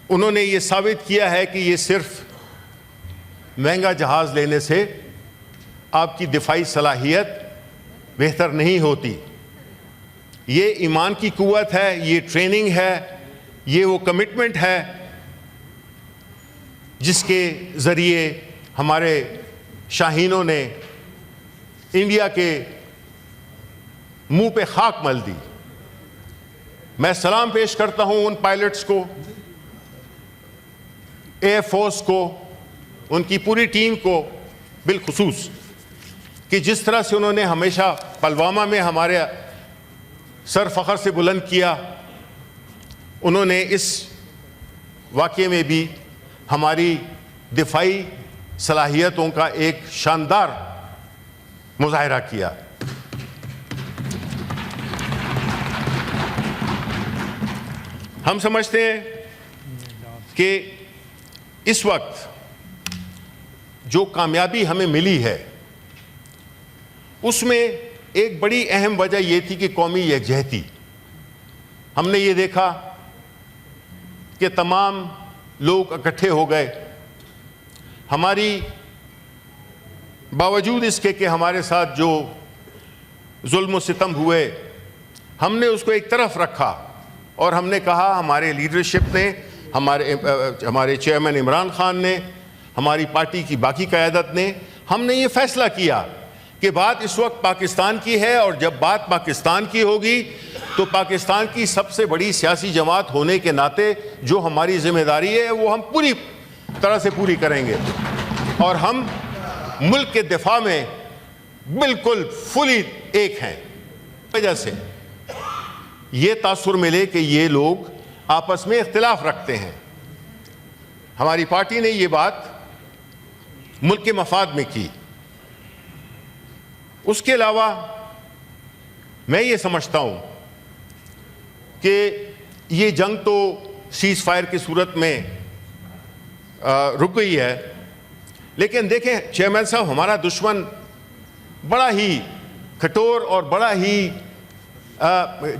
انہوں نے یہ ثابت کیا ہے کہ یہ صرف مہنگا جہاز لینے سے آپ کی دفاعی صلاحیت بہتر نہیں ہوتی. یہ ایمان کی قوت ہے، یہ ٹریننگ ہے، یہ وہ کمٹمنٹ ہے جس کے ذریعے ہمارے شاہینوں نے انڈیا کے منہ پہ خاک مل دی. میں سلام پیش کرتا ہوں ان پائلٹس کو، ایئر فورس کو، ان کی پوری ٹیم کو بالخصوص، کہ جس طرح سے انہوں نے ہمیشہ پلوامہ میں ہمارے سر فخر سے بلند کیا، انہوں نے اس واقعے میں بھی ہماری دفاعی صلاحیتوں کا ایک شاندار مظاہرہ کیا. ہم سمجھتے ہیں کہ اس وقت جو کامیابی ہمیں ملی ہے اس میں ایک بڑی اہم وجہ یہ تھی کہ قومی یکجہتی. ہم نے یہ دیکھا کہ تمام لوگ اکٹھے ہو گئے. ہماری باوجود اس کے کہ ہمارے ساتھ جو ظلم و ستم ہوئے، ہم نے اس کو ایک طرف رکھا اور ہم نے کہا، ہمارے لیڈرشپ نے، ہمارے چیئرمین عمران خان نے، ہماری پارٹی کی باقی قیادت نے، ہم نے یہ فیصلہ کیا کہ بات اس وقت پاکستان کی ہے، اور جب بات پاکستان کی ہوگی تو پاکستان کی سب سے بڑی سیاسی جماعت ہونے کے ناطے جو ہماری ذمہ داری ہے وہ ہم پوری طرح سے پوری کریں گے، اور ہم ملک کے دفاع میں بالکل فلی ایک ہیں. وجہ سے یہ تاثر ملے کہ یہ لوگ آپس میں اختلاف رکھتے ہیں. ہماری پارٹی نے یہ بات ملک کے مفاد میں کی. اس کے علاوہ میں یہ سمجھتا ہوں کہ یہ جنگ تو سیز فائر کی صورت میں رک گئی ہے، لیکن دیکھیں چیئرمین صاحب، ہمارا دشمن بڑا ہی کھٹور اور بڑا ہی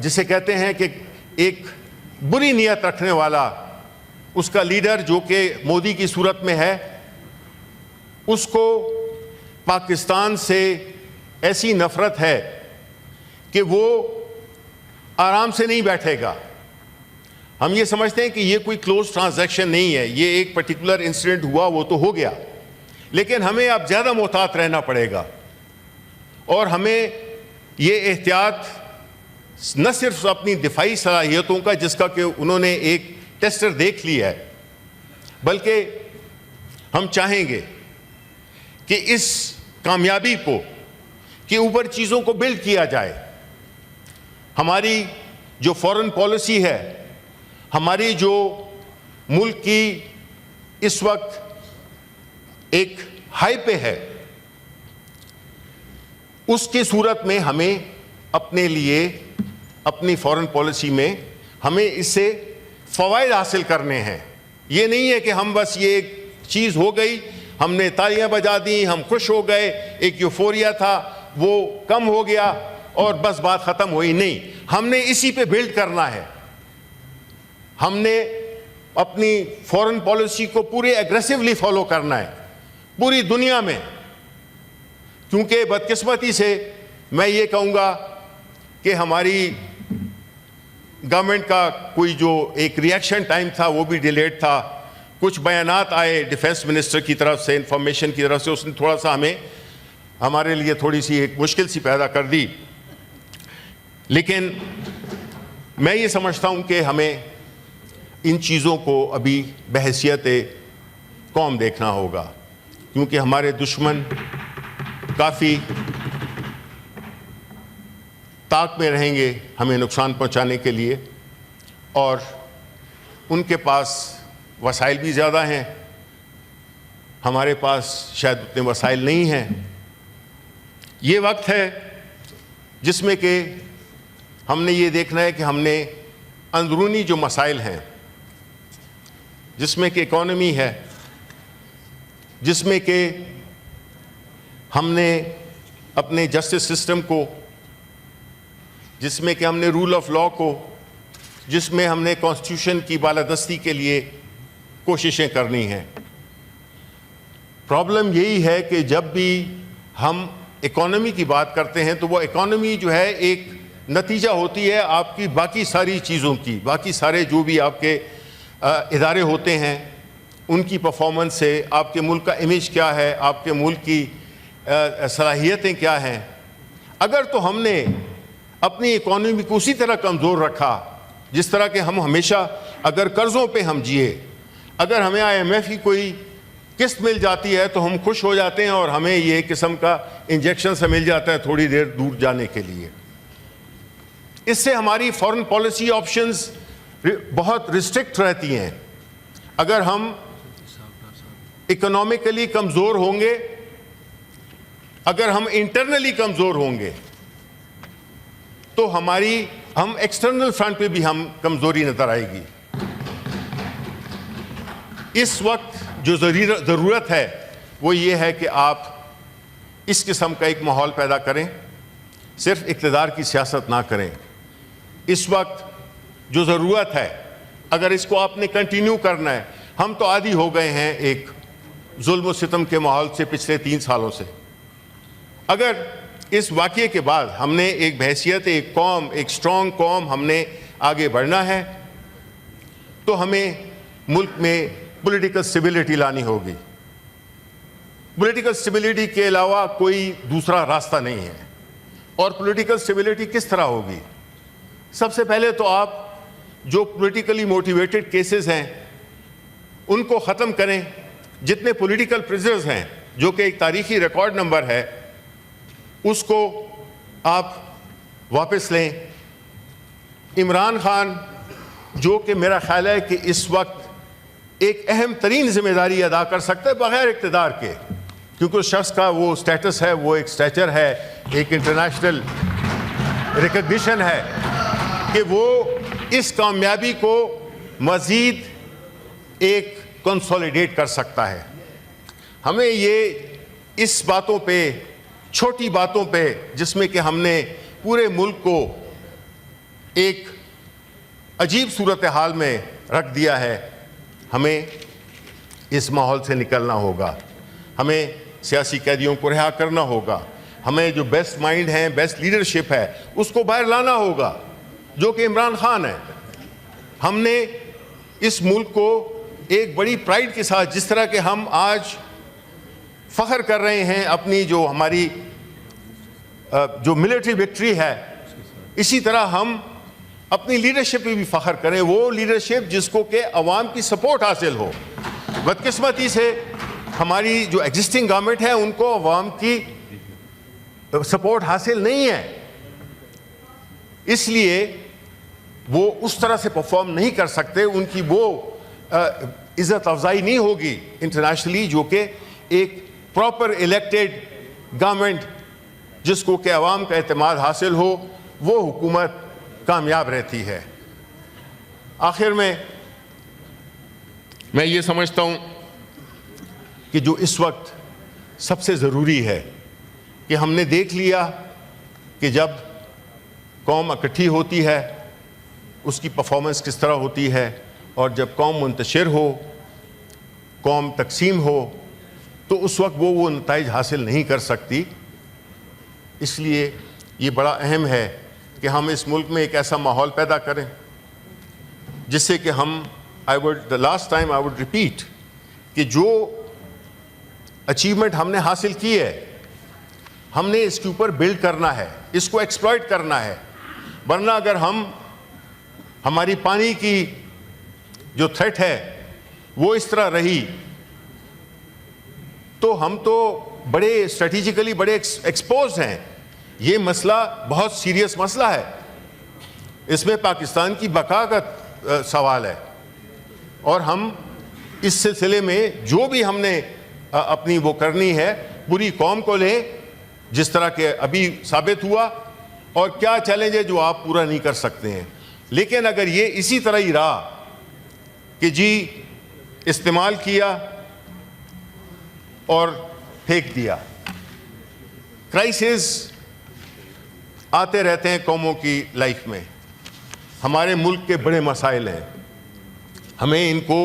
جسے کہتے ہیں کہ ایک بری نیت رکھنے والا، اس کا لیڈر جو کہ مودی کی صورت میں ہے، اس کو پاکستان سے ایسی نفرت ہے کہ وہ آرام سے نہیں بیٹھے گا. ہم یہ سمجھتے ہیں کہ یہ کوئی کلوز ٹرانزیکشن نہیں ہے، یہ ایک پرٹیکولر انسیڈنٹ ہوا وہ تو ہو گیا، لیکن ہمیں اب زیادہ محتاط رہنا پڑے گا، اور ہمیں یہ احتیاط نہ صرف اپنی دفاعی صلاحیتوں کا، جس کا کہ انہوں نے ایک ٹیسٹر دیکھ لیا ہے، بلکہ ہم چاہیں گے کہ اس کامیابی کو کے اوپر چیزوں کو بلڈ کیا جائے. ہماری جو فورن پالیسی ہے، ہماری جو ملک کی اس وقت ایک ہائی پہ ہے، اس کی صورت میں ہمیں اپنے لیے اپنی فورن پالیسی میں ہمیں اس سے فوائد حاصل کرنے ہیں. یہ نہیں ہے کہ ہم بس یہ ایک چیز ہو گئی، ہم نے تالیاں بجا دیں، ہم خوش ہو گئے، ایک یوفوریا تھا وہ کم ہو گیا اور بس بات ختم ہوئی. نہیں، ہم نے اسی پہ بلڈ کرنا ہے. ہم نے اپنی فورن پالیسی کو پورے ایگریسولی فالو کرنا ہے پوری دنیا میں، کیونکہ بدقسمتی سے میں یہ کہوں گا کہ ہماری گورنمنٹ کا کوئی جو ایک ریئیکشن ٹائم تھا وہ بھی ڈیلیڈ تھا. کچھ بیانات آئے ڈیفنس منسٹر کی طرف سے، انفارمیشن کی طرف سے، اس نے تھوڑا سا ہمارے لیے تھوڑی سی ایک مشکل سی پیدا کر دی. لیکن میں یہ سمجھتا ہوں کہ ہمیں ان چیزوں کو ابھی بحیثیت قوم دیکھنا ہوگا، کیونکہ ہمارے دشمن کافی طاق میں رہیں گے ہمیں نقصان پہنچانے کے لیے، اور ان کے پاس وسائل بھی زیادہ ہیں، ہمارے پاس شاید اتنے وسائل نہیں ہیں. یہ وقت ہے جس میں کہ ہم نے یہ دیکھنا ہے کہ ہم نے اندرونی جو مسائل ہیں، جس میں کہ اکانومی ہے، جس میں کہ ہم نے اپنے جسٹس سسٹم کو، جس میں کہ ہم نے رول آف لاء کو، جس میں ہم نے کانسٹیٹیوشن کی بالادستی کے لیے کوششیں کرنی ہیں. پرابلم یہی ہے کہ جب بھی ہم اکانومی کی بات کرتے ہیں تو وہ اکانومی جو ہے ایک نتیجہ ہوتی ہے آپ کی باقی ساری چیزوں کی. باقی سارے جو بھی آپ کے ادارے ہوتے ہیں ان کی پرفارمنس سے آپ کے ملک کا امیج کیا ہے, آپ کے ملک کی صلاحیتیں کیا ہیں. اگر تو ہم نے اپنی اکانومی کو اسی طرح کمزور رکھا جس طرح کہ ہم ہمیشہ اگر قرضوں پہ ہم جیے, اگر ہمیں IMF کی کوئی قسط مل جاتی ہے تو ہم خوش ہو جاتے ہیں اور ہمیں یہ قسم کا انجیکشن سے مل جاتا ہے تھوڑی دیر دور جانے کے لیے. اس سے ہماری فارن پالیسی آپشنز بہت ریسٹرکٹ رہتی ہیں. اگر ہم اکنامکلی کمزور ہوں گے, اگر ہم انٹرنلی کمزور ہوں گے تو ہم ایکسٹرنل فرنٹ پہ بھی ہم کمزوری نظر آئے گی. اس وقت جو ضرورت ہے وہ یہ ہے کہ آپ اس قسم کا ایک ماحول پیدا کریں, صرف اقتدار کی سیاست نہ کریں. اس وقت جو ضرورت ہے اگر اس کو آپ نے کنٹینیو کرنا ہے, ہم تو عادی ہو گئے ہیں ایک ظلم و ستم کے ماحول سے پچھلے 3 سالوں سے. اگر اس واقعے کے بعد ہم نے ایک بحیثیت ایک قوم, ایک اسٹرانگ قوم ہم نے آگے بڑھنا ہے تو ہمیں ملک میں پولیٹیکل اسٹیبلٹی لانی ہوگی. پولیٹیکل اسٹیبلٹی کے علاوہ کوئی دوسرا راستہ نہیں ہے. اور پولیٹیکل اسٹیبلٹی کس طرح ہوگی؟ سب سے پہلے تو آپ جو پولیٹیکلی موٹیویٹڈ کیسز ہیں ان کو ختم کریں. جتنے پولیٹیکل پرزنرز ہیں جو کہ ایک تاریخی ریکارڈ نمبر ہے اس کو آپ واپس لیں. عمران خان جو کہ میرا خیال ہے کہ اس وقت ایک اہم ترین ذمہ داری ادا کر سکتا ہے بغیر اقتدار کے, کیونکہ اس شخص کا وہ سٹیٹس ہے, وہ ایک سٹیچر ہے, ایک انٹرنیشنل ریکگنیشن ہے کہ وہ اس کامیابی کو مزید ایک کنسولیڈیٹ کر سکتا ہے. ہمیں یہ اس باتوں پہ, چھوٹی باتوں پہ جس میں کہ ہم نے پورے ملک کو ایک عجیب صورتحال میں رکھ دیا ہے, ہمیں اس ماحول سے نکلنا ہوگا. ہمیں سیاسی قیدیوں کو رہا کرنا ہوگا. ہمیں جو بیسٹ مائنڈ ہیں, بیسٹ لیڈرشپ ہے, اس کو باہر لانا ہوگا جو کہ عمران خان ہے. ہم نے اس ملک کو ایک بڑی پرائڈ کے ساتھ, جس طرح کہ ہم آج فخر کر رہے ہیں اپنی جو ہماری جو ملٹری وکٹری ہے, اسی طرح ہم اپنی لیڈرشپ پہ بھی فخر کریں. وہ لیڈرشپ جس کو کہ عوام کی سپورٹ حاصل ہو. بدقسمتی سے ہماری جو ایگزسٹنگ گورنمنٹ ہے ان کو عوام کی سپورٹ حاصل نہیں ہے, اس لیے وہ اس طرح سے پرفارم نہیں کر سکتے. ان کی وہ عزت افزائی نہیں ہوگی انٹرنیشنلی جو کہ ایک پراپر الیکٹڈ گورنمنٹ جس کو کہ عوام کا اعتماد حاصل ہو, وہ حکومت کامیاب رہتی ہے. آخر میں یہ سمجھتا ہوں کہ جو اس وقت سب سے ضروری ہے کہ ہم نے دیکھ لیا کہ جب قوم اکٹھی ہوتی ہے اس کی پرفارمنس کس طرح ہوتی ہے, اور جب قوم منتشر ہو, قوم تقسیم ہو, تو اس وقت وہ نتائج حاصل نہیں کر سکتی. اس لیے یہ بڑا اہم ہے کہ ہم اس ملک میں ایک ایسا ماحول پیدا کریں جس سے کہ ہم the last time I would repeat کہ جو اچیومنٹ ہم نے حاصل کی ہے ہم نے اس کے اوپر بلڈ کرنا ہے, اس کو ایکسپلائٹ کرنا ہے. ورنہ اگر ہماری پانی کی جو تھریٹ ہے وہ اس طرح رہی تو ہم تو بڑے اسٹریٹجیکلی بڑے ایکسپوزڈ ہیں. یہ مسئلہ بہت سیریس مسئلہ ہے, اس میں پاکستان کی بقا کا سوال ہے, اور ہم اس سلسلے میں جو بھی ہم نے اپنی وہ کرنی ہے پوری قوم کو لیں جس طرح کہ ابھی ثابت ہوا, اور کیا چیلنج ہے جو آپ پورا نہیں کر سکتے ہیں. لیکن اگر یہ اسی طرح ہی رہا کہ جی استعمال کیا اور پھینک دیا, کرائسس آتے رہتے ہیں قوموں کی لائف میں. ہمارے ملک کے بڑے مسائل ہیں, ہمیں ان کو